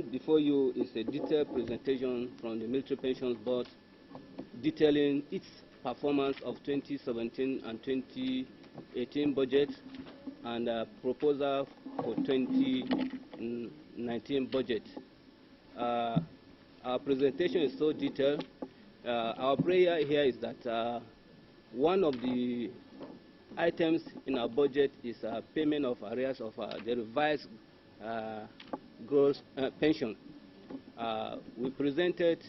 document before you is a detailed presentation from the Military Pensions Board detailing its performance of 2017 and 2018 budget and a proposal for 2019 budget. Our presentation is so detailed. Our prayer here is that one of the items in our budget is payment of arrears of the revised gross pension. We presented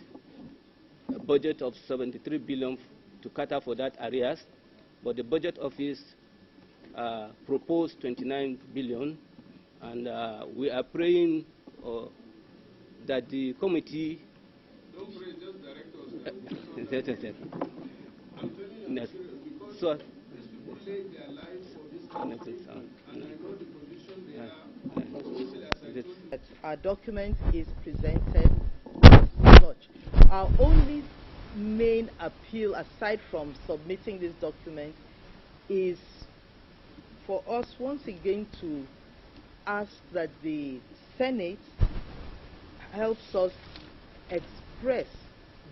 a budget of 73 billion to cater for that arrears, but the budget office proposed 29 billion, and we are praying that the committee. Don't pray, just direct us. I'm telling you, because so, these people laid their lives for this country, and I know the position they are, especially as I told you. Our document is presented as such. Our only main appeal, aside from submitting this document, is for us once again to ask that the Senate helps us express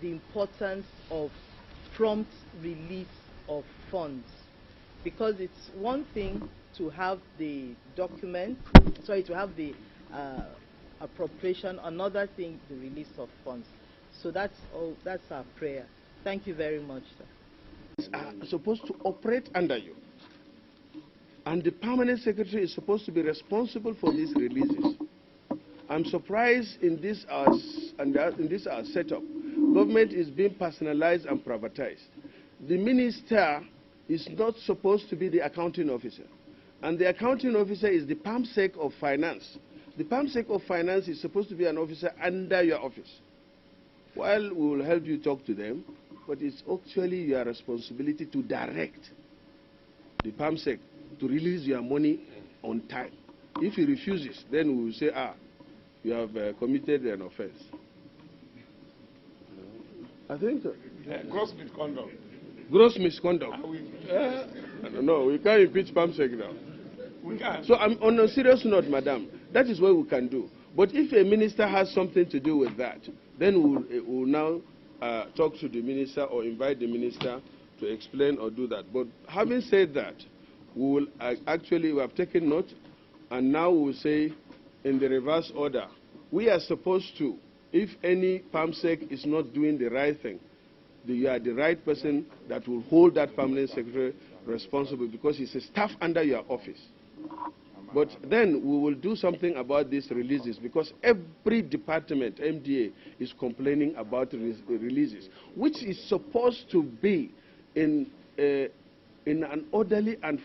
the importance of prompt release of funds, because it's one thing to have the document, to have the appropriation, another thing the release of funds. So that's all. That's our prayer. Thank you very much, sir. Are supposed to operate under you, and the permanent secretary is supposed to be responsible for these releases. I'm surprised in this our setup, government is being personalized and privatized. The minister is not supposed to be the accounting officer, and the accounting officer is the PAMSEC of finance. The PAMSEC of finance is supposed to be an officer under your office. While we will help you talk to them, but it's actually your responsibility to direct the PAMSEC to release your money on time. If he refuses, then we will say, you have committed an offense. I think so. Gross misconduct. Gross misconduct. No, we can't impeach PAMSEC now. We can. So on a serious note, madam, that is what we can do. But if a minister has something to do with that, then we'll now talk to the minister or invite the minister to explain or do that. But having said that, we will we have taken note, and now we will say in the reverse order, we are supposed to, if any PAMSEC is not doing the right thing, you are the right person that will hold that permanent secretary responsible, because he's a staff under your office. But then we will do something about these releases, because every department, MDA, is complaining about releases, which is supposed to be in an orderly and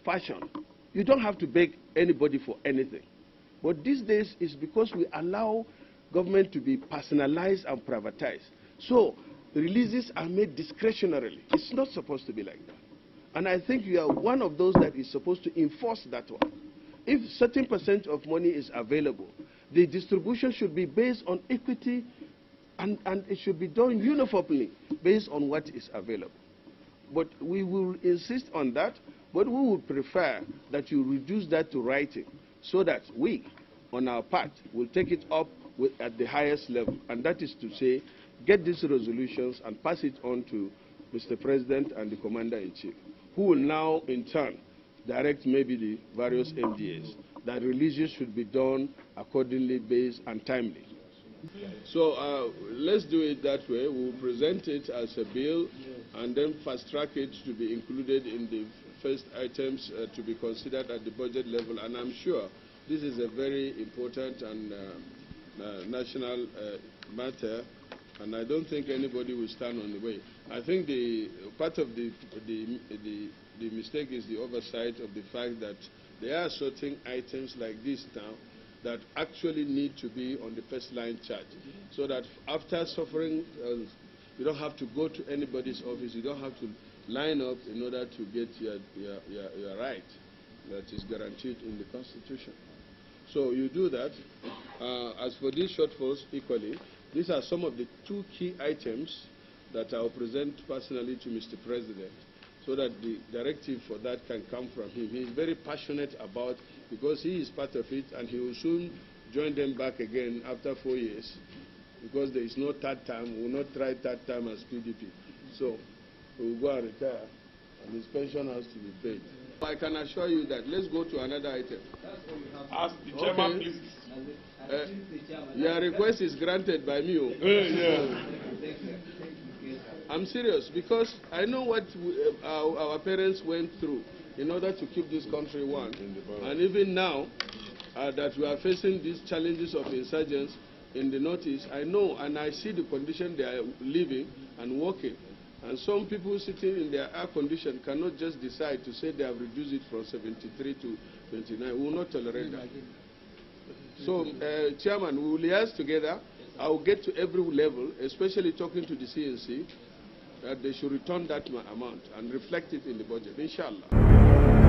fashion. You don't have to beg anybody for anything. But these days, it's because we allow government to be personalized and privatized. So releases are made discretionarily. It's not supposed to be like that. And I think you are one of those that is supposed to enforce that one. If certain percent of money is available, the distribution should be based on equity, and it should be done uniformly based on what is available. But we will insist on that, but we would prefer that you reduce that to writing, so that we, on our part, will take it up at the highest level, and that is to say, get these resolutions and pass it on to Mr. President and the Commander-in-Chief, who will now, in turn, direct maybe the various MDAs that releases should be done accordingly, based and timely. So let's do it that way. We'll present it as a bill and then fast track it to be included in the first items to be considered at the budget level. And I'm sure this is a very important and national matter, and I don't think anybody will stand on the way. I think the part of the mistake is the oversight of the fact that there are certain items like this now that actually need to be on the first line charge, so that after suffering, you don't have to go to anybody's office, you don't have to line up in order to get your right that is guaranteed in the Constitution. So you do that. As for these shortfalls, equally, these are some of the two key items that I will present personally to Mr. President, so that the directive for that can come from him. He is very passionate about, because he is part of it, and he will soon join them back again after 4 years, because there is no third term. We will not try third term as PDP. So we will go and retire, and his pension has to be paid. I can assure you that. Let's go to another item. Ask the chairman, please. Your request is granted by me. I'm serious, because I know what our parents went through in order to keep this country one. And even now that we are facing these challenges of insurgents in the Northeast, I know and I see the condition they are living and working. And some people sitting in their air condition cannot just decide to say they have reduced it from 73 to 29. We will not tolerate that. So, Chairman, we will liaise together. I will get to every level, especially talking to the CNC, that they should return that amount and reflect it in the budget, inshallah.